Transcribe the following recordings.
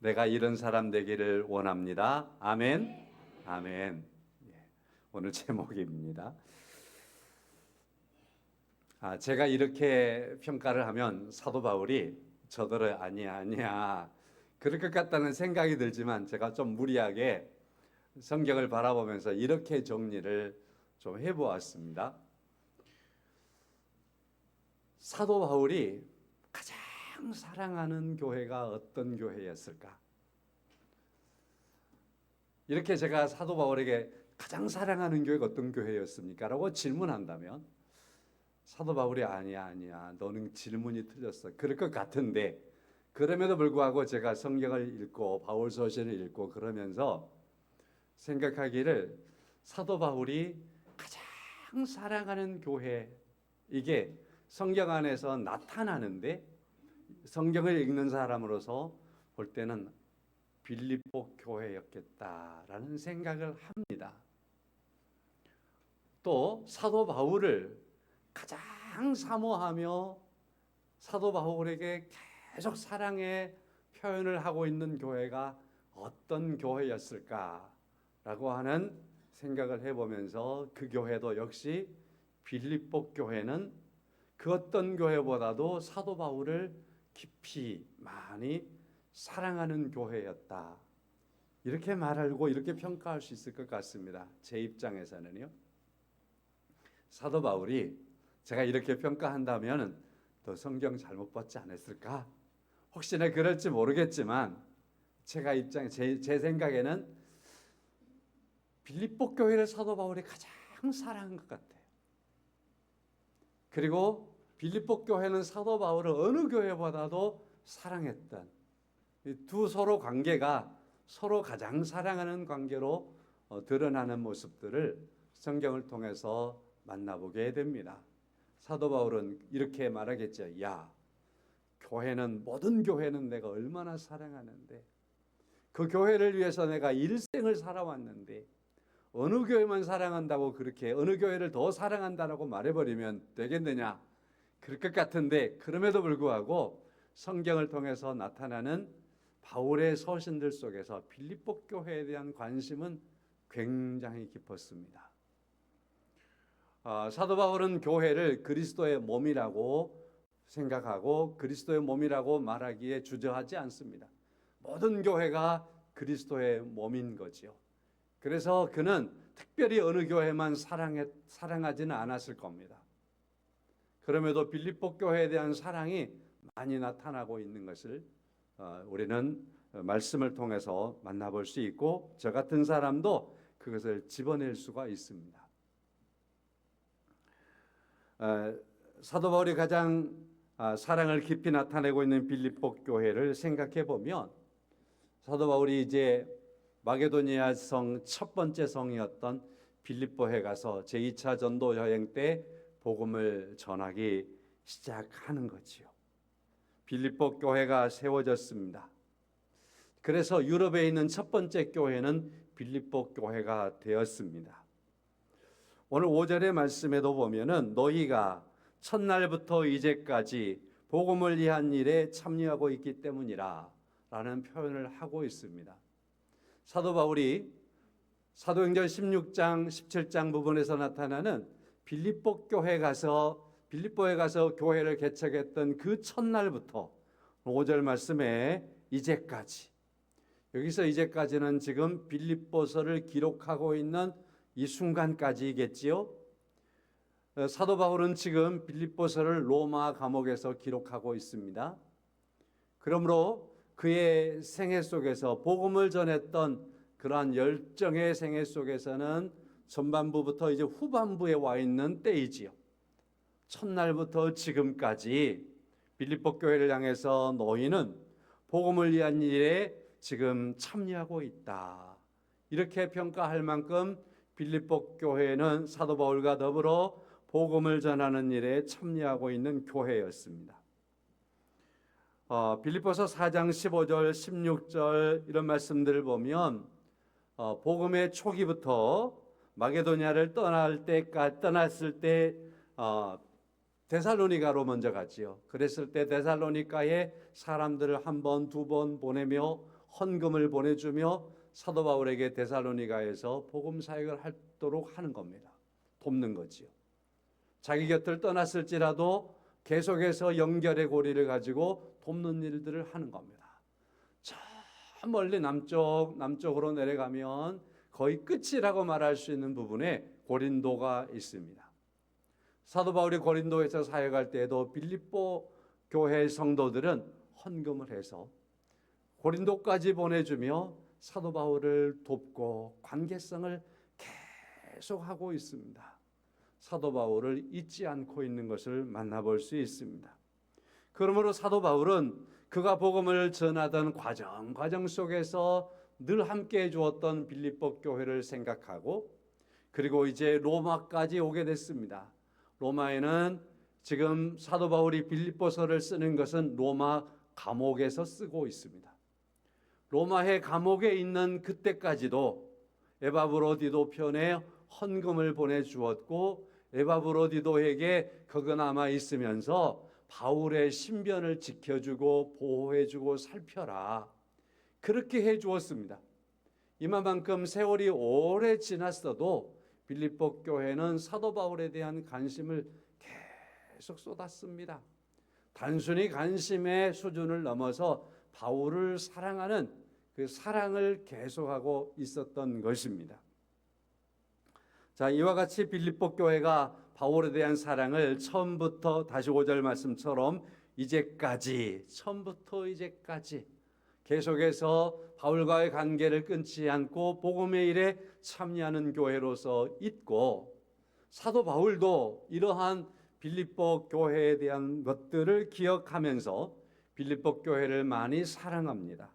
내가 이런 사람 되기를 원합니다. 아멘. 아멘. 예, 오늘 제목입니다. 제가 이렇게 평가를 하면 사도 바울이 저더러 아니야 그럴 것 같다는 생각이 들지만 제가 좀 무리하게 성경을 바라보면서 이렇게 정리를 좀 해보았습니다. 사도 바울이 가장 사랑하는 교회가 어떤 교회였을까? 이렇게 제가 사도 바울에게 가장 사랑하는 교회가 어떤 교회였습니까? 라고 질문한다면 사도 바울이 아니야 너는 질문이 틀렸어 그럴 것 같은데, 그럼에도 불구하고 제가 성경을 읽고 바울 서신을 읽고 그러면서 생각하기를 사도 바울이 가장 사랑하는 교회, 이게 성경 안에서 나타나는데 성경을 읽는 사람으로서 볼 때는 빌립보 교회였겠다라는 생각을 합니다. 또 사도 바울을 가장 사모하며 사도 바울에게 계속 사랑의 표현을 하고 있는 교회가 어떤 교회였을까라고 하는 생각을 해보면서 그 교회도 역시 빌립보 교회는 그 어떤 교회보다도 사도 바울을 깊이 많이 사랑하는 교회였다, 이렇게 말하고 이렇게 평가할 수 있을 것 같습니다. 제 입장에서는요. 사도 바울이 제가 이렇게 평가한다면 더 성경 잘못 봤지 않았을까? 혹시나 그럴지 모르겠지만 제 생각에는 빌립보 교회를 사도 바울이 가장 사랑한 것 같아요. 그리고 빌립보 교회는 사도 바울을 어느 교회보다도 사랑했던 이 두 서로 관계가 서로 가장 사랑하는 관계로 드러나는 모습들을 성경을 통해서 만나보게 됩니다. 사도 바울은 이렇게 말하겠죠. 야, 모든 교회는 내가 얼마나 사랑하는데, 그 교회를 위해서 내가 일생을 살아왔는데 어느 교회만 사랑한다고 그렇게 어느 교회를 더 사랑한다라고 말해버리면 되겠느냐? 그럴 것 같은데, 그럼에도 불구하고 성경을 통해서 나타나는 바울의 서신들 속에서 빌립보 교회에 대한 관심은 굉장히 깊었습니다. 사도 바울은 교회를 그리스도의 몸이라고 생각하고 그리스도의 몸이라고 말하기에 주저하지 않습니다. 모든 교회가 그리스도의 몸인 거지요. 그래서 그는 특별히 어느 교회만 사랑하지는 않았을 겁니다. 그럼에도 빌립보 교회에 대한 사랑이 많이 나타나고 있는 것을 우리는 말씀을 통해서 만나볼 수 있고, 저 같은 사람도 그것을 집어낼 수가 있습니다. 사도 바울이 가장 사랑을 깊이 나타내고 있는 빌립보 교회를 생각해 보면, 사도 바울이 이제 마게도니아 성 첫 번째 성이었던 빌립보에 가서 제2차 전도 여행 때 복음을 전하기 시작하는 거지요. 빌립보 교회가 세워졌습니다. 그래서 유럽에 있는 첫 번째 교회는 빌립보 교회가 되었습니다. 오늘 5절의 말씀에도 보면은 너희가 첫날부터 이제까지 복음을 위한 일에 참여하고 있기 때문이라 라는 표현을 하고 있습니다. 사도 바울이 사도행전 16장 17장 부분에서 나타나는 빌립보에 가서 교회를 개척했던 그 첫날부터 5절 말씀에 이제까지, 여기서 이제까지는 지금 빌립보서를 기록하고 있는 이 순간까지겠지요. 사도 바울은 지금 빌립보서를 로마 감옥에서 기록하고 있습니다. 그러므로 그의 생애 속에서 복음을 전했던 그러한 열정의 생애 속에서는 전반부부터 이제 후반부에 와 있는 때이지요. 첫날부터 지금까지 빌립보 교회를 향해서 너희는 복음을 위한 일에 지금 참여하고 있다, 이렇게 평가할 만큼 빌립보 교회는 사도 바울과 더불어 복음을 전하는 일에 참여하고 있는 교회였습니다. 빌립보서 4장 15절 16절 이런 말씀들을 보면 복음의 초기부터 마게도니아를 떠났을 때 데살로니가로 먼저 갔지요. 그랬을 때 데살로니가에 사람들을 한 번, 두 번 보내며 헌금을 보내주며 사도 바울에게 데살로니가에서 복음 사역을 하도록 하는 겁니다. 돕는 거지요. 자기 곁을 떠났을지라도 계속해서 연결의 고리를 가지고 돕는 일들을 하는 겁니다. 저 멀리 남쪽으로 내려가면 거의 끝이라고 말할 수 있는 부분에 고린도가 있습니다. 사도 바울이 고린도에서 사역할 때에도 빌립보 교회 성도들은 헌금을 해서 고린도까지 보내주며 사도 바울을 돕고 관계성을 계속하고 있습니다. 사도 바울을 잊지 않고 있는 것을 만나볼 수 있습니다. 그러므로 사도 바울은 그가 복음을 전하던 과정 속에서 늘 함께해 주었던 빌립보 교회를 생각하고 그리고 이제 로마까지 오게 됐습니다. 로마에는 지금 사도 바울이 빌립보서를 쓰는 것은 로마 감옥에서 쓰고 있습니다. 로마의 감옥에 있는 그때까지도 에바브로디도 편에 헌금을 보내주었고 에바브로디도에게 거기 남아 있으면서 바울의 신변을 지켜주고 보호해주고 살펴라. 그렇게 해주었습니다. 이만큼 세월이 오래 지났어도 빌립보 교회는 사도 바울에 대한 관심을 계속 쏟았습니다. 단순히 관심의 수준을 넘어서 바울을 사랑하는 그 사랑을 계속하고 있었던 것입니다. 자, 이와 같이 빌립보 교회가 바울에 대한 사랑을 처음부터 다시 5절 말씀처럼 처음부터 이제까지 계속해서 바울과의 관계를 끊지 않고 복음의 일에 참여하는 교회로서 있고 사도 바울도 이러한 빌립보 교회에 대한 것들을 기억하면서 빌립보 교회를 많이 사랑합니다.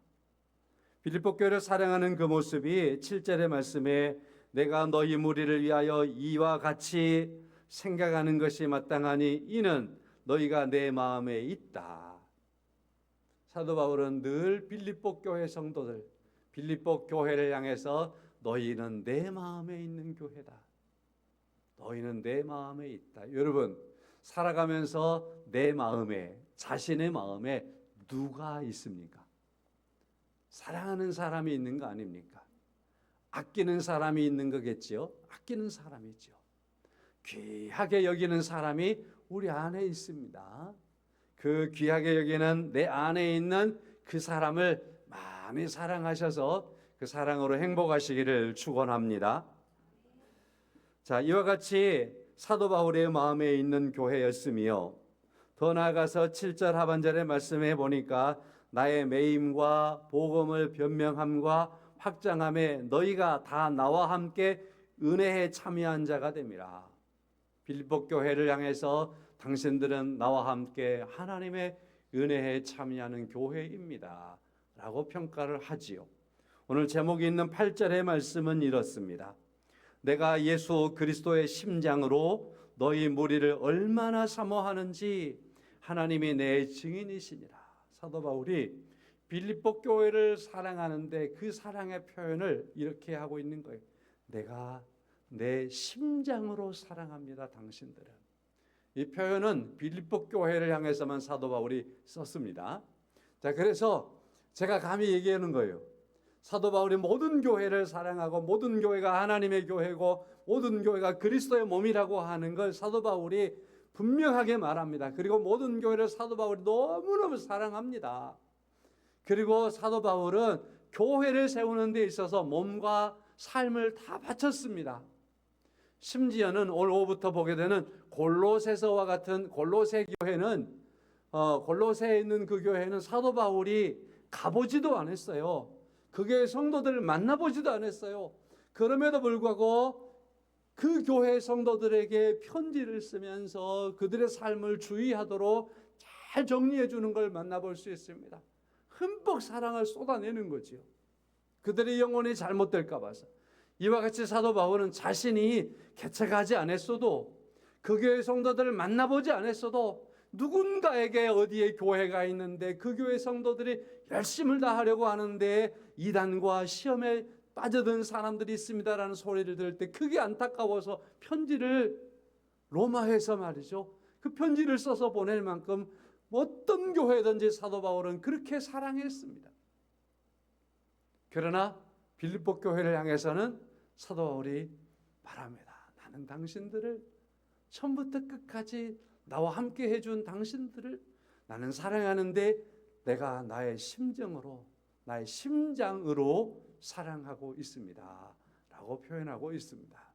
빌립보 교회를 사랑하는 그 모습이 7절의 말씀에 내가 너희 무리를 위하여 이와 같이 생각하는 것이 마땅하니 이는 너희가 내 마음에 있다. 사도 바울은 늘 빌립보 교회 성도들, 빌립보 교회를 향해서 너희는 내 마음에 있는 교회다. 너희는 내 마음에 있다. 여러분, 살아가면서 내 마음에, 자신의 마음에 누가 있습니까? 사랑하는 사람이 있는 거 아닙니까? 아끼는 사람이 있는 거겠지요? 아끼는 사람이죠. 귀하게 여기는 사람이 우리 안에 있습니다. 그 귀하게 여기는 내 안에 있는 그 사람을 많이 사랑하셔서 그 사랑으로 행복하시기를 축원합니다. 자, 이와 같이 사도 바울의 마음에 있는 교회였으며 더 나아가서 7절 하반절의 말씀에 보니까 나의 매임과 복음을 변명함과 확장함에 너희가 다 나와 함께 은혜에 참여한 자가 됨이라. 빌립보 교회를 향해서 당신들은 나와 함께 하나님의 은혜에 참여하는 교회입니다. 라고 평가를 하지요. 오늘 제목이 있는 8절의 말씀은 이렇습니다. 내가 예수 그리스도의 심장으로 너희 무리를 얼마나 사모하는지 하나님이 내 증인이시니라. 사도 바울이 빌립보 교회를 사랑하는데 그 사랑의 표현을 이렇게 하고 있는 거예요. 내가 내 심장으로 사랑합니다. 당신들은. 이 표현은 빌립보 교회를 향해서만 사도 바울이 썼습니다. 자, 그래서 제가 감히 얘기하는 거예요. 사도 바울이 모든 교회를 사랑하고 모든 교회가 하나님의 교회고 모든 교회가 그리스도의 몸이라고 하는 걸 사도 바울이 분명하게 말합니다. 그리고 모든 교회를 사도 바울이 너무너무 사랑합니다. 그리고 사도 바울은 교회를 세우는 데 있어서 몸과 삶을 다 바쳤습니다. 심지어는 오늘 오후부터 보게 되는 골로새서와 같은 골로새 교회는 골로새에 있는 그 교회는 사도 바울이 가보지도 않았어요. 그 교회 성도들을 만나보지도 않았어요. 그럼에도 불구하고 그 교회 성도들에게 편지를 쓰면서 그들의 삶을 주의하도록 잘 정리해 주는 걸 만나볼 수 있습니다. 흠뻑 사랑을 쏟아내는 거지요. 그들의 영혼이 잘못될까 봐서. 이와 같이 사도 바울은 자신이 개척하지 않았어도 그 교회 성도들을 만나보지 않았어도 누군가에게 어디에 교회가 있는데 그 교회 성도들이 열심을 다하려고 하는데 이단과 시험에 빠져든 사람들이 있습니다라는 소리를 들을 때 그게 안타까워서 편지를 로마에서 말이죠. 그 편지를 써서 보낼 만큼 어떤 교회든지 사도 바울은 그렇게 사랑했습니다. 그러나 빌립보 교회를 향해서는 사도 바울이 말합니다. 나는 당신들을 처음부터 끝까지 나와 함께 해준 당신들을 나는 사랑하는데 내가 나의 심정으로, 나의 심장으로 사랑하고 있습니다 라고 표현하고 있습니다.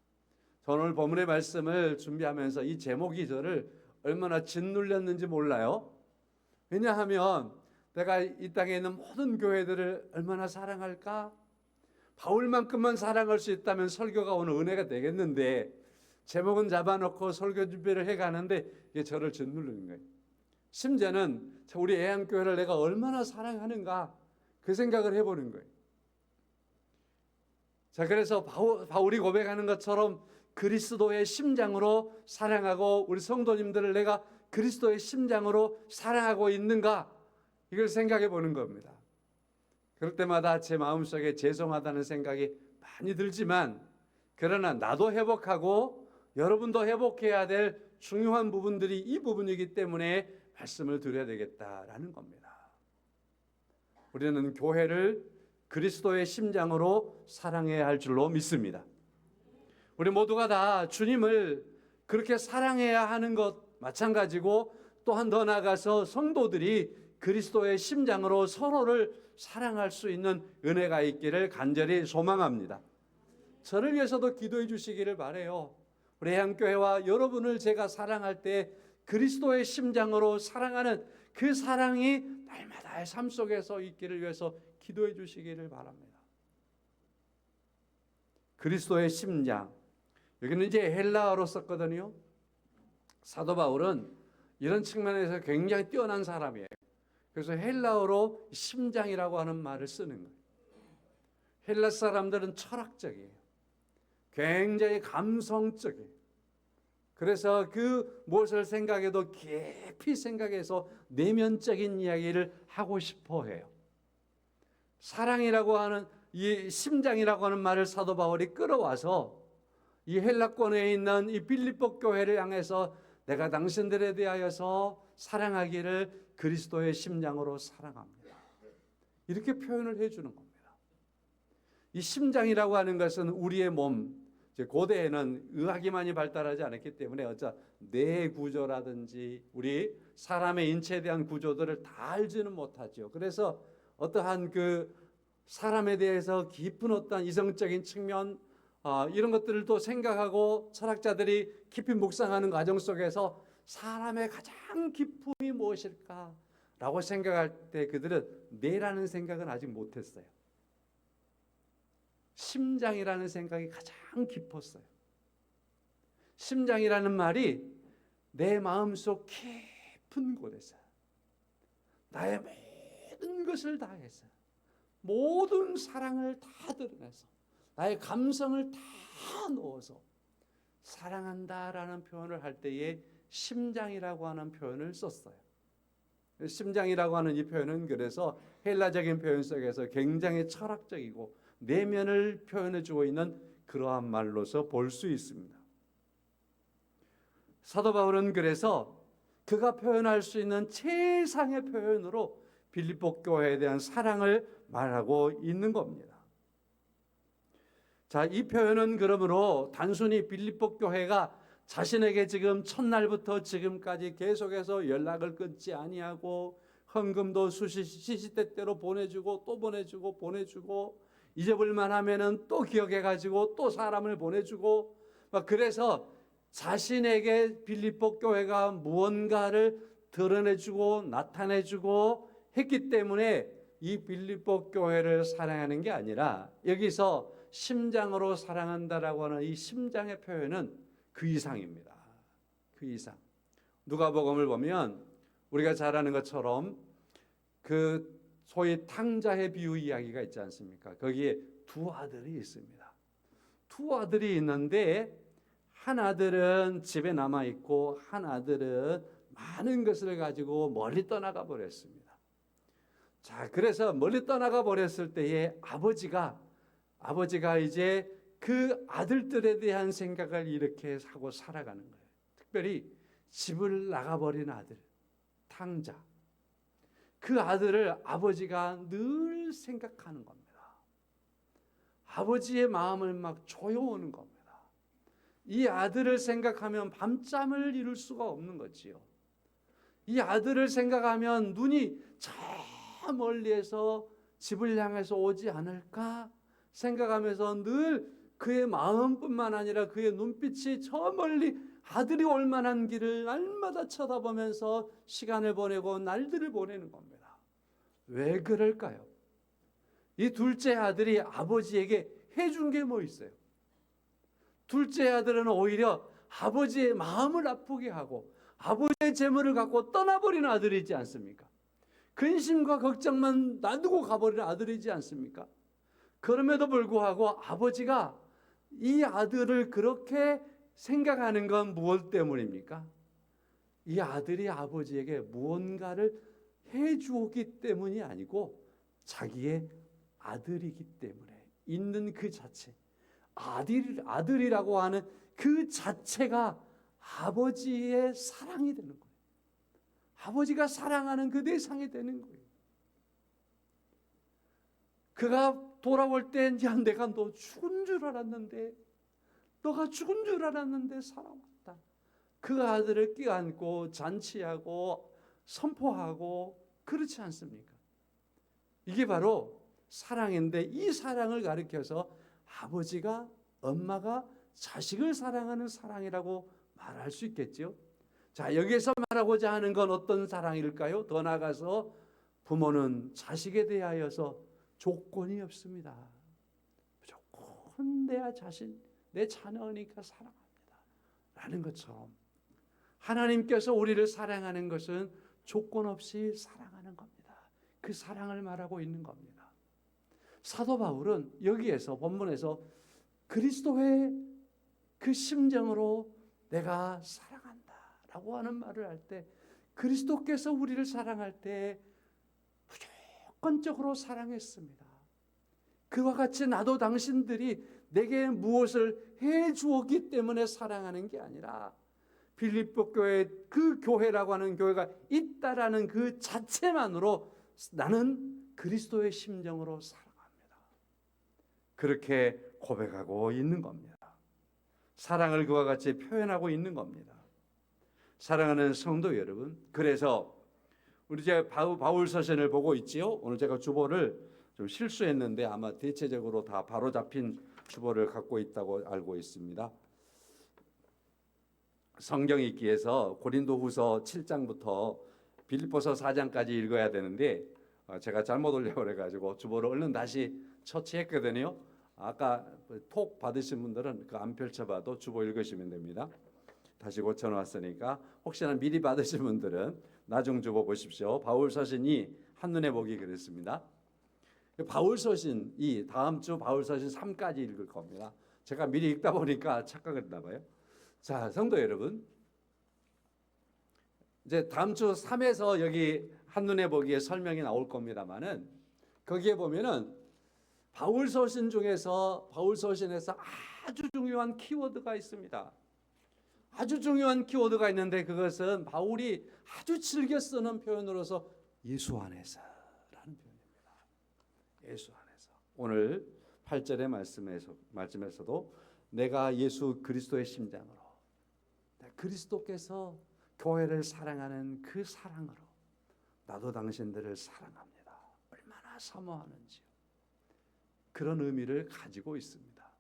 저는 오늘 본문의 말씀을 준비하면서 이 제목이 저를 얼마나 짓눌렸는지 몰라요. 왜냐하면 내가 이 땅에 있는 모든 교회들을 얼마나 사랑할까? 바울만큼만 사랑할 수 있다면 설교가 오늘 은혜가 되겠는데 제목은 잡아놓고 설교 준비를 해가는데 이게 저를 짓누르는 거예요. 심지어는 우리 애안교회를 내가 얼마나 사랑하는가 그 생각을 해보는 거예요. 자, 그래서 바울이 고백하는 것처럼 그리스도의 심장으로 사랑하고 우리 성도님들을 내가 그리스도의 심장으로 사랑하고 있는가 이걸 생각해 보는 겁니다. 그럴 때마다 제 마음속에 죄송하다는 생각이 많이 들지만 그러나 나도 회복하고 여러분도 회복해야 될 중요한 부분들이 이 부분이기 때문에 말씀을 드려야 되겠다라는 겁니다. 우리는 교회를 그리스도의 심장으로 사랑해야 할 줄로 믿습니다. 우리 모두가 다 주님을 그렇게 사랑해야 하는 것 마찬가지고 또한 더 나아가서 성도들이 그리스도의 심장으로 서로를 사랑할 수 있는 은혜가 있기를 간절히 소망합니다. 저를 위해서도 기도해 주시기를 바라요. 우리 한교회와 여러분을 제가 사랑할 때 그리스도의 심장으로 사랑하는 그 사랑이 날마다의 삶 속에서 있기를 위해서 기도해 주시기를 바랍니다. 그리스도의 심장, 여기는 이제 헬라어로 썼거든요. 사도 바울은 이런 측면에서 굉장히 뛰어난 사람이에요. 그래서 헬라어로 심장이라고 하는 말을 쓰는 거예요. 헬라 사람들은 철학적이에요. 굉장히 감성적이에요. 그래서 그 무엇을 생각해도 깊이 생각해서 내면적인 이야기를 하고 싶어 해요. 사랑이라고 하는 이 심장이라고 하는 말을 사도 바울이 끌어와서 이 헬라권에 있는 이 빌립보 교회를 향해서 내가 당신들에 대하여서 사랑하기를 그리스도의 심장으로 사랑합니다. 이렇게 표현을 해주는 겁니다. 이 심장이라고 하는 것은 우리의 몸, 고대에는 의학이 많이 발달하지 않았기 때문에 뇌 구조라든지 우리 사람의 인체에 대한 구조들을 다 알지는 못하죠. 그래서 어떠한 그 사람에 대해서 깊은 어떤 이성적인 측면 이런 것들을 또 생각하고 철학자들이 깊이 묵상하는 과정 속에서 사람의 가장 기쁨이 무엇일까라고 생각할 때 그들은 뇌라는 생각은 아직 못했어요. 심장이라는 생각이 가장 깊었어요. 심장이라는 말이 내 마음속 깊은 곳에서 나의 모든 것을 다해서 모든 사랑을 다 드러내서 나의 감성을 다 넣어서 사랑한다라는 표현을 할 때에 심장이라고 하는 표현을 썼어요. 심장이라고 하는 이 표현은 그래서 헬라적인 표현 속에서 굉장히 철학적이고 내면을 표현해주고 있는 그러한 말로서 볼 수 있습니다. 사도 바울은 그래서 그가 표현할 수 있는 최상의 표현으로 빌립보 교회에 대한 사랑을 말하고 있는 겁니다. 자, 이 표현은 그러므로 단순히 빌립보 교회가 자신에게 지금 첫날부터 지금까지 계속해서 연락을 끊지 아니하고 헌금도 시시때때로 보내주고 또 보내주고 잊어볼만 하면은 또 기억해가지고 또 사람을 보내주고 그래서 자신에게 빌립보 교회가 무언가를 드러내주고 나타내주고 했기 때문에 이 빌립보 교회를 사랑하는 게 아니라 여기서 심장으로 사랑한다라고 하는 이 심장의 표현은 그 이상입니다. 그 이상. 누가복음을 보면 우리가 잘 아는 것처럼 그 소위 탕자의 비유 이야기가 있지 않습니까? 거기에 두 아들이 있습니다. 두 아들이 있는데 한 아들은 집에 남아 있고 한 아들은 많은 것을 가지고 멀리 떠나가 버렸습니다. 자, 그래서 멀리 떠나가 버렸을 때에 아버지가 이제 그 아들들에 대한 생각을 이렇게 하고 살아가는 거예요. 특별히 집을 나가버린 아들, 탕자. 그 아들을 아버지가 늘 생각하는 겁니다. 아버지의 마음을 막 조여오는 겁니다. 이 아들을 생각하면 밤잠을 이룰 수가 없는 거지요. 이 아들을 생각하면 눈이 저 멀리에서 집을 향해서 오지 않을까 생각하면서 늘 그의 마음뿐만 아니라 그의 눈빛이 저 멀리 아들이 올 만한 길을 날마다 쳐다보면서 시간을 보내고 날들을 보내는 겁니다. 왜 그럴까요? 이 둘째 아들이 아버지에게 해준 게 뭐 있어요? 둘째 아들은 오히려 아버지의 마음을 아프게 하고 아버지의 재물을 갖고 떠나버리는 아들이지 않습니까? 근심과 걱정만 놔두고 가버리는 아들이지 않습니까? 그럼에도 불구하고 아버지가 이 아들을 그렇게 생각하는 건 무엇 때문입니까? 이 아들이 아버지에게 무언가를 해주었기 때문이 아니고 자기의 아들이기 때문에 있는 그 자체, 아들이라고 하는 그 자체가 아버지의 사랑이 되는 거예요. 아버지가 사랑하는 그 대상이 되는 거예요. 그가 돌아올 때 야, 내가 너 죽은 줄 알았는데, 너가 죽은 줄 알았는데 살아왔다. 그 아들을 껴안고 잔치하고 선포하고 그렇지 않습니까? 이게 바로 사랑인데 이 사랑을 가리켜서 아버지가 엄마가 자식을 사랑하는 사랑이라고 말할 수 있겠죠. 자, 여기에서 말하고자 하는 건 어떤 사랑일까요? 더 나아가서 부모는 자식에 대하여서 조건이 없습니다. 무조건 내 자신, 내 자녀니까 사랑합니다 라는 것처럼 하나님께서 우리를 사랑하는 것은 조건 없이 사랑하는 겁니다. 그 사랑을 말하고 있는 겁니다. 사도 바울은 여기에서 본문에서 그리스도의 그 심정으로 내가 사랑한다 라고 하는 말을 할 때 그리스도께서 우리를 사랑할 때 무조건적으로 사랑했습니다. 그와 같이 나도 당신들이 내게 무엇을 해 주었기 때문에 사랑하는 게 아니라 빌립보 교회 그 교회라고 하는 교회가 있다라는 그 자체만으로 나는 그리스도의 심정으로 사랑합니다. 그렇게 고백하고 있는 겁니다. 사랑을 그와 같이 표현하고 있는 겁니다. 사랑하는 성도 여러분, 그래서 우리 제가 바울 서신을 보고 있지요. 오늘 제가 주보를 좀 실수했는데 아마 대체적으로 다 바로 잡힌 주보를 갖고 있다고 알고 있습니다. 성경 읽기에서 고린도후서 7장부터 빌립보서 4장까지 읽어야 되는데 제가 잘못 올려버려가지고 주보를 얼른 다시 처치했거든요. 아까 톡 받으신 분들은 그 안 펼쳐봐도 주보 읽으시면 됩니다. 다시 고쳐놨으니까 혹시나 미리 받으신 분들은 나중 주보 보십시오. 바울서신이 한눈에 보기 그랬습니다. 바울서신이 다음 주 바울서신 3까지 읽을 겁니다. 제가 미리 읽다 보니까 착각했나 봐요. 자, 성도 여러분, 이제 다음 주 3에서 여기 한눈에 보기에 설명이 나올 겁니다만은 거기에 보면은 바울서신 중에서 바울서신에서 아주 중요한 키워드가 있습니다. 아주 중요한 키워드가 있는데 그것은 바울이 아주 즐겨 쓰는 표현으로서 예수 안에서라는 표현입니다. 예수 안에서. 오늘 8절의 말씀에서도 내가 예수 그리스도의 심장으로 그리스도께서 교회를 사랑하는 그 사랑으로 나도 당신들을 사랑합니다. 얼마나 사모하는지요. 그런 의미를 가지고 있습니다.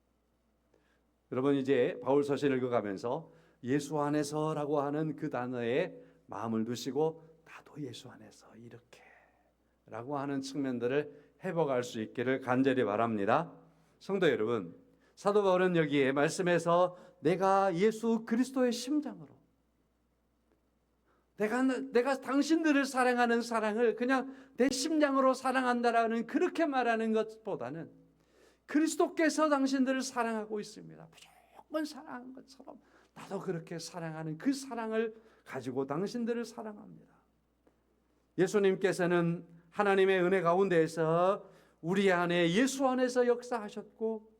여러분 이제 바울 서신을 읽어가면서 예수 안에서라고 하는 그 단어에 마음을 두시고 나도 예수 안에서 이렇게 라고 하는 측면들을 회복할 수 있기를 간절히 바랍니다. 성도 여러분, 사도 바울은 여기에 말씀에서 내가 예수 그리스도의 심장으로 내가 당신들을 사랑하는 사랑을 그냥 내 심장으로 사랑한다라는 그렇게 말하는 것보다는 그리스도께서 당신들을 사랑하고 있습니다. 무조건 사랑하는 것처럼 나도 그렇게 사랑하는 그 사랑을 가지고 당신들을 사랑합니다. 예수님께서는 하나님의 은혜 가운데에서 우리 안에 예수 안에서 역사하셨고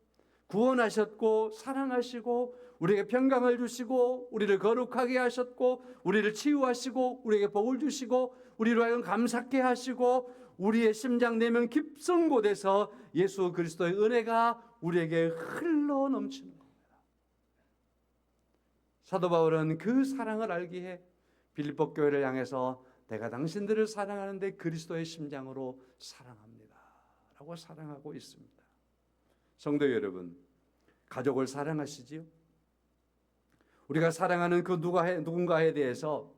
구원하셨고 사랑하시고 우리에게 평강을 주시고 우리를 거룩하게 하셨고 우리를 치유하시고 우리에게 복을 주시고 우리로 하여금 감사케 하시고 우리의 심장 내면 깊은 곳에서 예수 그리스도의 은혜가 우리에게 흘러 넘치는 겁니다. 사도 바울은 그 사랑을 알기에 빌립보 교회를 향해서 내가 당신들을 사랑하는데 그리스도의 심장으로 사랑합니다 라고 사랑하고 있습니다. 성도 여러분, 가족을 사랑하시지요? 우리가 사랑하는 그 누군가에 대해서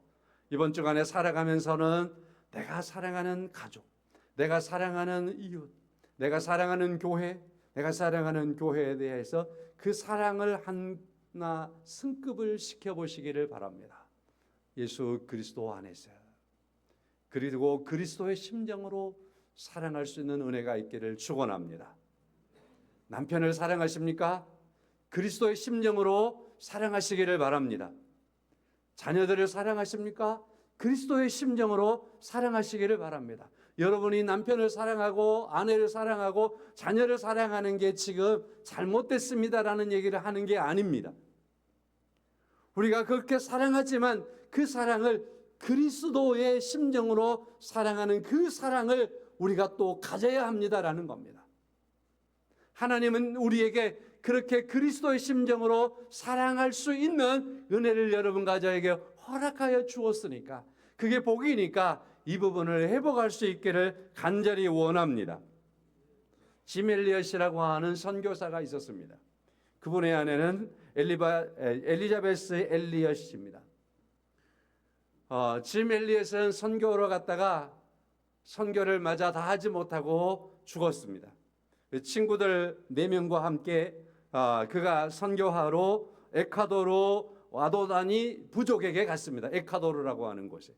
이번 주간에 살아가면서는 내가 사랑하는 가족, 내가 사랑하는 이웃, 내가 사랑하는 교회, 내가 사랑하는 교회에 대해서 그 사랑을 하나 승급을 시켜보시기를 바랍니다. 예수 그리스도 안에서, 그리고 그리스도의 심정으로 사랑할 수 있는 은혜가 있기를 축원합니다. 남편을 사랑하십니까? 그리스도의 심정으로 사랑하시기를 바랍니다. 자녀들을 사랑하십니까? 그리스도의 심정으로 사랑하시기를 바랍니다. 여러분이 남편을 사랑하고 아내를 사랑하고 자녀를 사랑하는 게 지금 잘못됐습니다라는 얘기를 하는 게 아닙니다. 우리가 그렇게 사랑하지만 그 사랑을 그리스도의 심정으로 사랑하는 그 사랑을 우리가 또 가져야 합니다라는 겁니다. 하나님은 우리에게 그렇게 그리스도의 심정으로 사랑할 수 있는 은혜를 여러분과 저에게 허락하여 주었으니까, 그게 복이니까 이 부분을 회복할 수 있기를 간절히 원합니다. 짐 엘리엇이라고 하는 선교사가 있었습니다. 그분의 아내는 엘리자베스 엘리엇입니다. 짐 엘리엇은 선교로 갔다가 선교를 마저 다 하지 못하고 죽었습니다. 친구들 4명과 함께 그가 선교하러 에콰도르 와도다니 부족에게 갔습니다. 에콰도르라고 하는 곳에.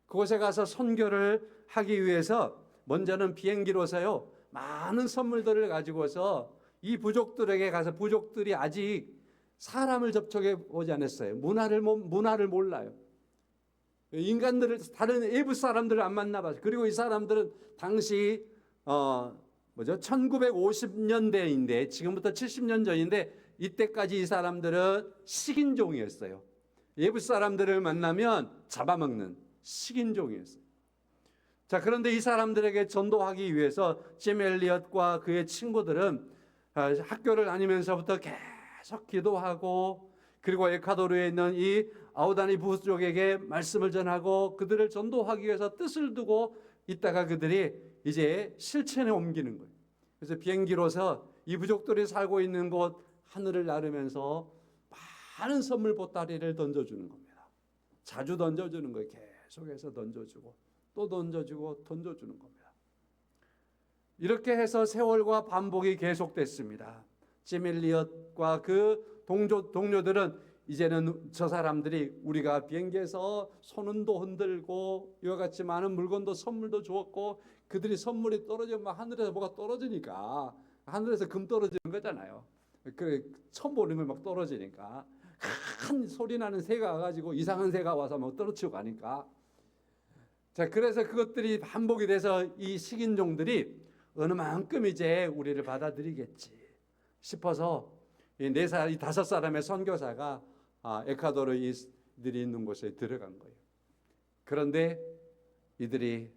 그곳에 가서 선교를 하기 위해서 먼저는 비행기로서요 많은 선물들을 가지고서 이 부족들에게 가서, 부족들이 아직 사람을 접촉해 보지 않았어요. 문화를 몰라요. 인간들을, 다른 외부 사람들을 안 만나봐서. 그리고 이 사람들은 당시 1950년대인데 지금부터 70년 전인데 이때까지 이 사람들은 식인종이었어요. 외부 사람들을 만나면 잡아먹는 식인종이었어요. 자, 그런데 이 사람들에게 전도하기 위해서 짐 엘리엇과 그의 친구들은 학교를 다니면서부터 계속 기도하고, 그리고 에콰도르에 있는 이 아우다니 부족에게 말씀을 전하고 그들을 전도하기 위해서 뜻을 두고 있다가 그들이 이제 실천에 옮기는 거예요. 그래서 비행기로서 이 부족들이 살고 있는 곳 하늘을 나르면서 많은 선물 보따리를 던져주는 겁니다. 자주 던져주는 거예요. 계속해서 던져주고 또 던져주고 던져주는 겁니다. 이렇게 해서 세월과 반복이 계속됐습니다. 짐 엘리엇과 그 동료들은 이제는 저 사람들이 우리가 비행기에서 손은도 흔들고 이와 같이 많은 물건도 선물도 주었고, 그들이 선물이 떨어지면 막 하늘에서 뭐가 떨어지니까, 하늘에서 금 떨어지는 거잖아요. 그래, 처음 보는 걸 막 떨어지니까 큰 소리 나는 새가 와가지고 이상한 새가 와서 막 떨어지고 가니까, 자, 그래서 그것들이 반복이 돼서 이 식인종들이 어느 만큼 이제 우리를 받아들이겠지 싶어서 이 5사람의 선교사가 에콰도르 이들이 있는 곳에 들어간 거예요. 그런데 이들이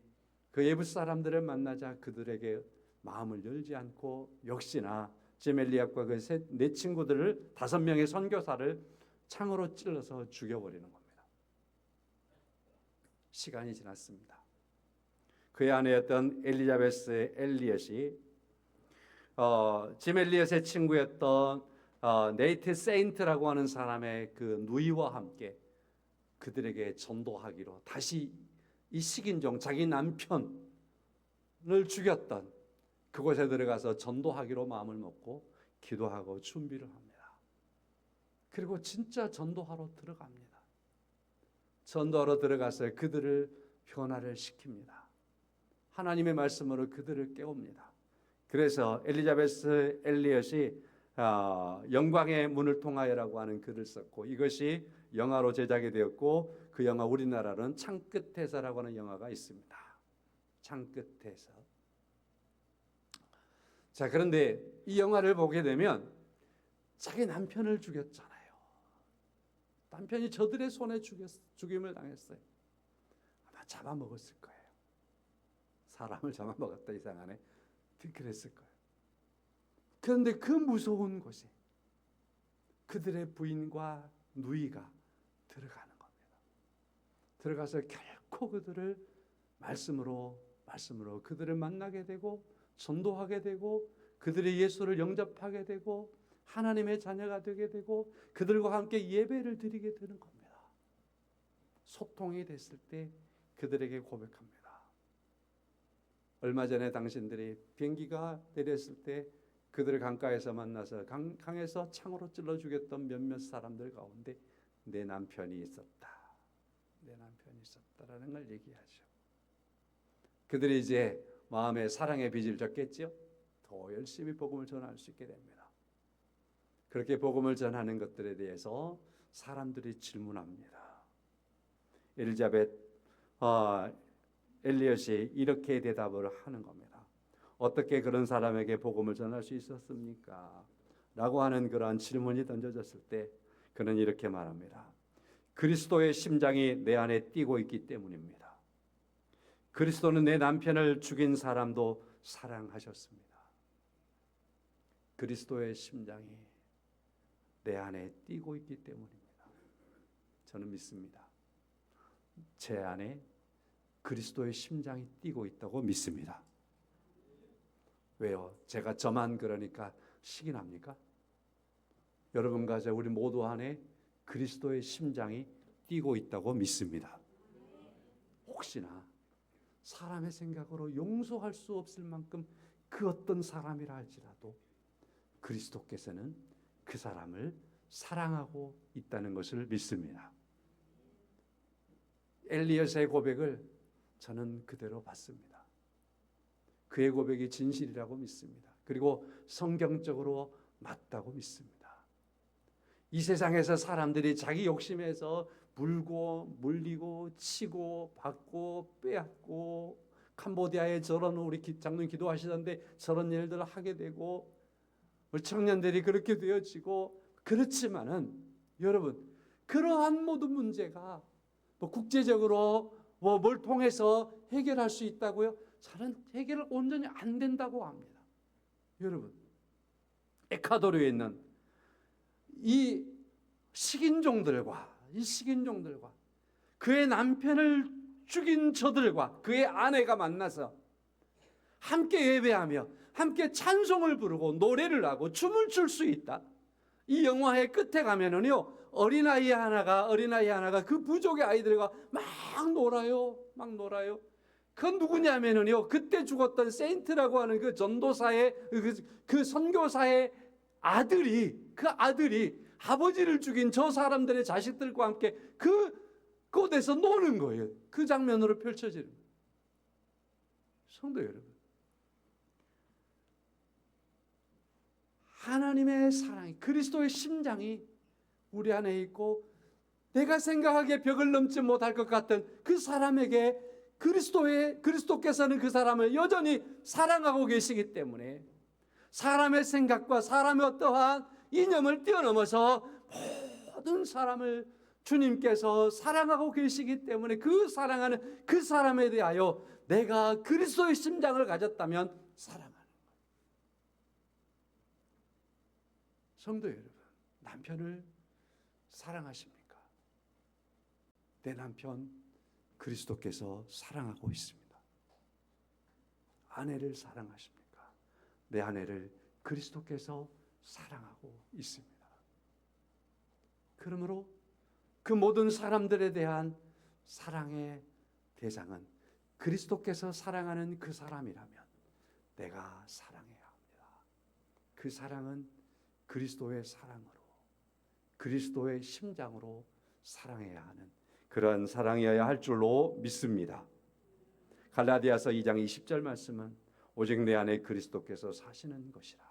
그 외부 사람들을 만나자 그들에게 마음을 열지 않고 역시나 짐 엘리엇과 그 네 친구들을 5명의 선교사를 창으로 찔러서 죽여버리는 겁니다. 시간이 지났습니다. 그의 아내였던 엘리자베스 엘리엇이 짐 엘리엇의 친구였던 네이트 세인트라고 하는 사람의 그 누이와 함께 그들에게 전도하기로, 다시 이 식인종, 자기 남편을 죽였던 그곳에 들어가서 전도하기로 마음을 먹고 기도하고 준비를 합니다. 그리고 진짜 전도하러 들어갑니다. 전도하러 들어가서 그들을 변화를 시킵니다. 하나님의 말씀으로 그들을 깨웁니다. 그래서 엘리자베스 엘리엇이 영광의 문을 통하여라고 하는 글을 썼고, 이것이 영화로 제작이 되었고, 그 영화 우리나라는 창끝에서라고 하는 영화가 있습니다. 창끝에서. 자, 그런데 이 영화를 보게 되면 자기 남편을 죽였잖아요. 남편이 저들의 손에 죽임을 당했어요. 아마 잡아먹었을 거예요. 사람을 잡아먹었다 이상하네. 그랬을 거예요. 그런데 그 무서운 곳에 그들의 부인과 누이가 들어가는 겁니다. 들어가서 결코 그들을 말씀으로 그들을 만나게 되고 전도하게 되고 그들의 예수를 영접하게 되고 하나님의 자녀가 되게 되고 그들과 함께 예배를 드리게 되는 겁니다. 소통이 됐을 때 그들에게 고백합니다. 얼마 전에 당신들이 비행기가 내렸을 때 그들을 강가에서 만나서 강에서 창으로 찔러 죽였던 몇몇 사람들 가운데 내 남편이 있었다. 내 남편이 있었다라는 걸 얘기하죠. 그들이 이제 마음에 사랑의 빚을 졌겠죠. 더 열심히 복음을 전할 수 있게 됩니다. 그렇게 복음을 전하는 것들에 대해서 사람들이 질문합니다. 엘리엇이 이렇게 대답을 하는 겁니다. 어떻게 그런 사람에게 복음을 전할 수 있었습니까? 라고 하는 그러한 질문이 던져졌을 때 그는 이렇게 말합니다. 그리스도의 심장이 내 안에 뛰고 있기 때문입니다. 그리스도는 내 남편을 죽인 사람도 사랑하셨습니다. 그리스도의 심장이 내 안에 뛰고 있기 때문입니다. 저는 믿습니다. 제 안에 그리스도의 심장이 뛰고 있다고 믿습니다. 왜요? 제가 저만 그러니까 식이 납니까? 여러분과 우리 모두 안에 그리스도의 심장이 뛰고 있다고 믿습니다. 혹시나 사람의 생각으로 용서할 수 없을 만큼 그 어떤 사람이라 할지라도 그리스도께서는 그 사람을 사랑하고 있다는 것을 믿습니다. 엘리엇의 고백을 저는 그대로 받습니다. 그의 고백이 진실이라고 믿습니다. 그리고 성경적으로 맞다고 믿습니다. 이 세상에서 사람들이 자기 욕심에서 물고 물리고 치고 받고 빼앗고 캄보디아에 저런 우리 장로님 기도하시던데 저런 일들을 하게 되고 우리 청년들이 그렇게 되어지고 그렇지만은 여러분 그러한 모든 문제가 국제적으로 뭘 통해서 해결할 수 있다고요? 저는 해결 온전히 안 된다고 합니다. 여러분 에콰도르에 있는 이 식인종들과 그의 남편을 죽인 저들과 그의 아내가 만나서 함께 예배하며 함께 찬송을 부르고 노래를 하고 춤을 출 수 있다. 이 영화의 끝에 가면은요 어린아이 하나가 그 부족의 아이들과 막 놀아요. 그건 누구냐면은요 그때 죽었던 세인트라고 하는 그 전도사의 그 선교사의 아들이 아버지를 죽인 저 사람들의 자식들과 함께 그곳에서 노는 거예요. 그 장면으로 펼쳐지는 거예요. 성도 여러분, 하나님의 사랑이 그리스도의 심장이 우리 안에 있고 내가 생각하기에 벽을 넘지 못할 것 같은 그 사람에게 그리스도께서는 그 사람을 여전히 사랑하고 계시기 때문에 사람의 생각과 사람의 어떠한 이념을 뛰어넘어서 모든 사람을 주님께서 사랑하고 계시기 때문에 그 사랑하는 그 사람에 대하여 내가 그리스도의 심장을 가졌다면 사랑하는 거예요. 성도 여러분, 남편을 사랑하십니까? 내 남편 그리스도께서 사랑하고 있습니다. 아내를 사랑하십니까? 내 아내를 그리스도께서 사랑하고 있습니다. 그러므로 그 모든 사람들에 대한 사랑의 대상은 그리스도께서 사랑하는 그 사람이라면 내가 사랑해야 합니다. 그 사랑은 그리스도의 사랑으로 그리스도의 심장으로 사랑해야 하는 그러한 사랑이어야 할 줄로 믿습니다. 갈라디아서 2장 20절 말씀은 오직 내 안에 그리스도께서 사시는 것이라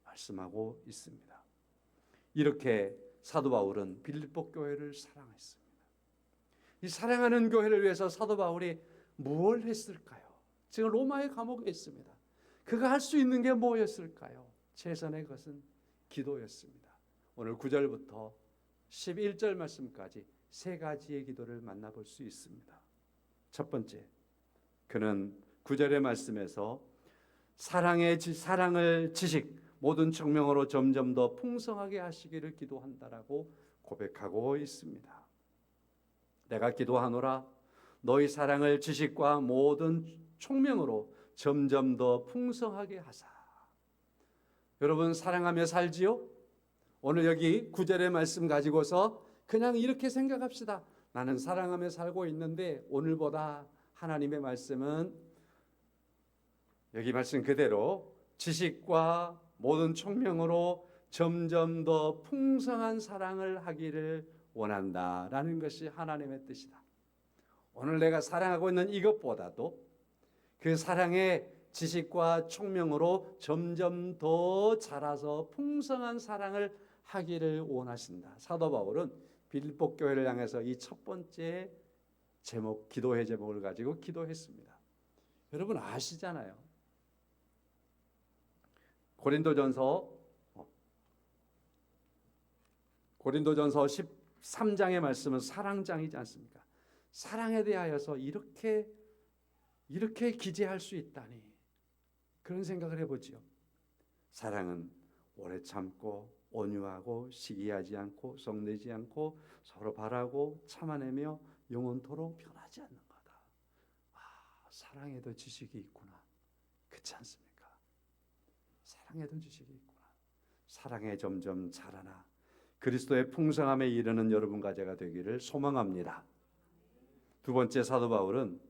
말씀하고 있습니다. 이렇게 사도 바울은 빌립보 교회를 사랑했습니다. 이 사랑하는 교회를 위해서 사도 바울이 무엇을 했을까요? 지금 로마의 감옥에 있습니다. 그가 할 수 있는 게 뭐였을까요? 최선의 것은 기도였습니다. 오늘 9절부터 11절 말씀까지 세 가지의 기도를 만나볼 수 있습니다. 첫 번째, 그는 9절의 말씀에서 사랑을 지식 모든 청명으로 점점 더 풍성하게 하시기를 기도한다라고 고백하고 있습니다. 내가 기도하노라 너희 사랑을 지식과 모든 총명으로 점점 더 풍성하게 하사. 여러분 사랑하며 살지요? 오늘 여기 9절의 말씀 가지고서 그냥 이렇게 생각합시다. 나는 사랑하며 살고 있는데 오늘보다 하나님의 말씀은 여기 말씀 그대로 지식과 모든 총명으로 점점 더 풍성한 사랑을 하기를 원한다라는 것이 하나님의 뜻이다. 오늘 내가 사랑하고 있는 이것보다도 그 사랑의 지식과 총명으로 점점 더 자라서 풍성한 사랑을 하기를 원하신다. 사도 바울은 빌립보 교회를 향해서 이 첫 번째 제목, 기도의 제목을 가지고 기도했습니다. 여러분 아시잖아요. 고린도전서 13장의 말씀은 사랑장이지 않습니까? 사랑에 대하여서 이렇게 기재할 수 있다니 그런 생각을 해보지요. 사랑은 오래 참고 온유하고 시기하지 않고 성내지 않고 서로 바라고 참아내며 영원토록 변하지 않는 거다. 사랑에도 지식이 있구나. 그렇지 않습니까? 사랑에도 지식이 있구나. 사랑에 점점 자라나 그리스도의 풍성함에 이르는 여러분과 제가 되기를 소망합니다. 두 번째 사도 바울은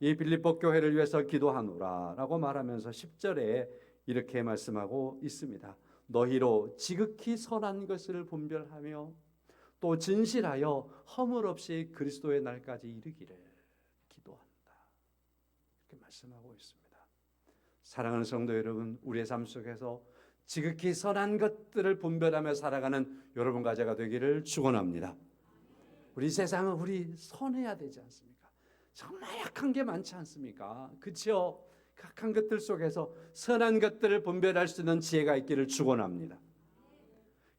이 빌립보 교회를 위해서 기도하노라 라고 말하면서 10절에 이렇게 말씀하고 있습니다. 너희로 지극히 선한 것을 분별하며 또 진실하여 허물 없이 그리스도의 날까지 이르기를 기도한다. 이렇게 말씀하고 있습니다. 사랑하는 성도 여러분, 우리의 삶 속에서 지극히 선한 것들을 분별하며 살아가는 여러분과 제가 되기를 축원합니다. 우리 세상은 우리 선해야 되지 않습니까? 정말 약한 게 많지 않습니까? 그렇죠? 약한 것들 속에서 선한 것들을 분별할 수 있는 지혜가 있기를 축원합니다.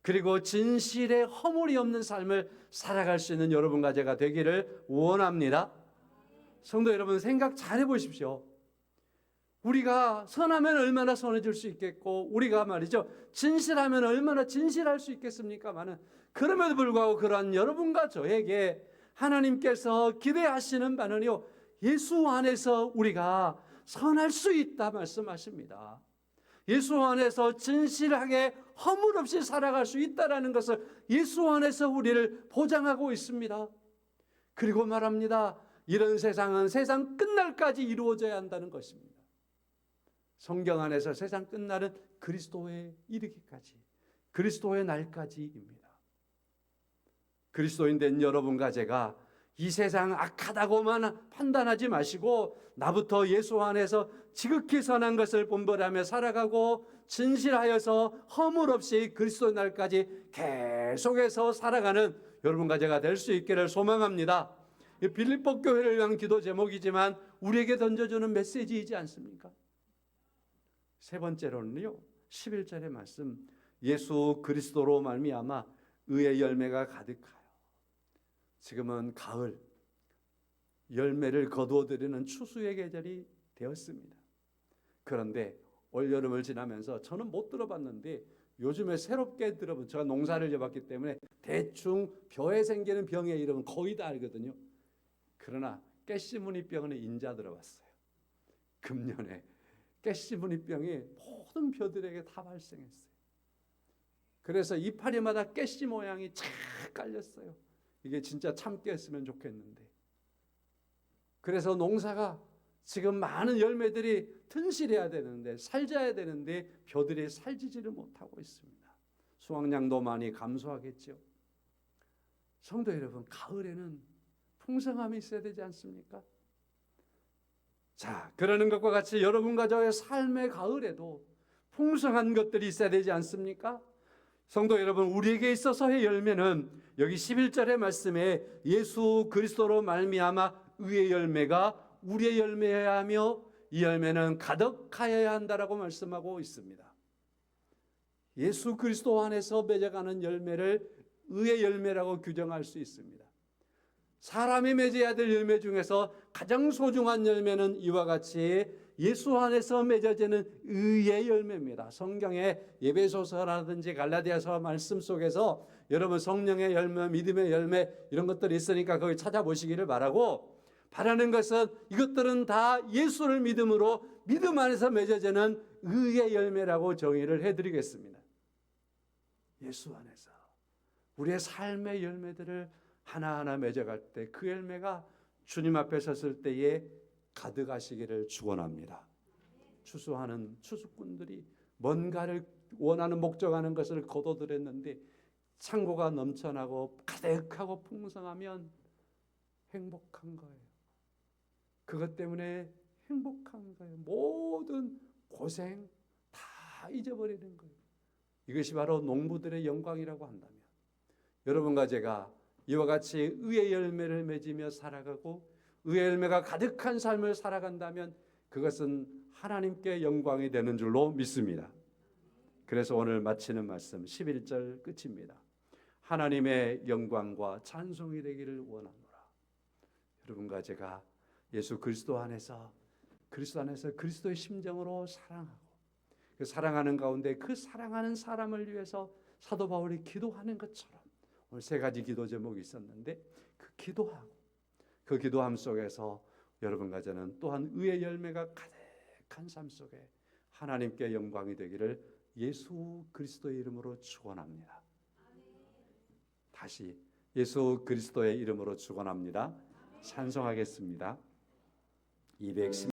그리고 진실에 허물이 없는 삶을 살아갈 수 있는 여러분과 제가 되기를 원합니다. 성도 여러분 생각 잘 해보십시오. 우리가 선하면 얼마나 선해질 수 있겠고 우리가 말이죠 진실하면 얼마나 진실할 수 있겠습니까마는 그럼에도 불구하고 그러한 여러분과 저에게 하나님께서 기대하시는 바는요 예수 안에서 우리가 선할 수 있다 말씀하십니다. 예수 안에서 진실하게 허물 없이 살아갈 수 있다라는 것을 예수 안에서 우리를 보장하고 있습니다. 그리고 말합니다. 이런 세상은 세상 끝날까지 이루어져야 한다는 것입니다. 성경 안에서 세상 끝날은 그리스도에 이르기까지 그리스도의 날까지입니다. 그리스도인 된 여러분과 제가 이 세상 악하다고만 판단하지 마시고 나부터 예수 안에서 지극히 선한 것을 분별하며 살아가고 진실하여서 허물 없이 그리스도의 날까지 계속해서 살아가는 여러분과 제가 될 수 있기를 소망합니다. 빌립보 교회를 위한 기도 제목이지만 우리에게 던져주는 메시지이지 않습니까? 세 번째로는요 11절의 말씀 예수 그리스도로 말미암아 의의 열매가 가득하여. 지금은 가을 열매를 거두어들이는 추수의 계절이 되었습니다. 그런데 올여름을 지나면서 저는 못 들어봤는데 요즘에 새롭게 들어본 제가 농사를 지어봤기 때문에 대충 벼에 생기는 병의 이름은 거의 다 알거든요. 그러나 가시무늬병은 인자 들어봤어요. 금년에 가시무늬병이 모든 벼들에게 다 발생했어요. 그래서 이파리마다 가시 모양이 착 깔렸어요. 이게 진짜 참깨 했으면 좋겠는데. 그래서 농사가 지금 많은 열매들이 튼실해야 되는데 살져야 되는데 벼들이 살지지를 못하고 있습니다. 수확량도 많이 감소하겠죠. 성도 여러분, 가을에는 풍성함이 있어야 되지 않습니까? 자, 그러는 것과 같이 여러분과 저의 삶의 가을에도 풍성한 것들이 있어야 되지 않습니까? 성도 여러분, 우리에게 있어서의 열매는 여기 11절의 말씀에 예수 그리스도로 말미암아 의의 열매가 우리의 열매여야 하며 이 열매는 가득하여야 한다라고 말씀하고 있습니다. 예수 그리스도 안에서 맺어가는 열매를 의의 열매라고 규정할 수 있습니다. 사람이 맺어야 될 열매 중에서 가장 소중한 열매는 이와 같이 예수 안에서 맺어지는 의의 열매입니다. 성경의 에베소서라든지 갈라디아서 말씀 속에서 여러분 성령의 열매, 믿음의 열매 이런 것들이 있으니까 거기 찾아보시기를 바라고, 바라는 것은 이것들은 다 예수를 믿음으로 믿음 안에서 맺어지는 의의 열매라고 정의를 해드리겠습니다. 예수 안에서 우리의 삶의 열매들을 하나하나 맺어갈 때 그 열매가 주님 앞에 섰을 때에 가득하시기를 축원합니다. 추수하는 추수꾼들이 뭔가를 원하는 목적하는 것을 거둬들였는데 창고가 넘쳐나고 가득하고 풍성하면 행복한 거예요. 그것 때문에 행복한 거예요. 모든 고생 다 잊어버리는 거예요. 이것이 바로 농부들의 영광이라고 한다면, 여러분과 제가 이와 같이 의의 열매를 맺으며 살아가고 의의 열매가 가득한 삶을 살아간다면 그것은 하나님께 영광이 되는 줄로 믿습니다. 그래서 오늘 마치는 말씀 11절 끝입니다. 하나님의 영광과 찬송이 되기를 원하노라. 여러분과 제가 예수 그리스도 안에서 그리스도의 심정으로 사랑하고 그 사랑하는 가운데 그 사랑하는 사람을 위해서 사도 바울이 기도하는 것처럼 오늘 세 가지 기도 제목이 있었는데 그 기도하고 그 기도함 속에서 여러분과 저는 또한 의의 열매가 가득한 삶 속에 하나님께 영광이 되기를 예수 그리스도의 이름으로 축원합니다. 다시 예수 그리스도의 이름으로 축원합니다. 찬송하겠습니다. 210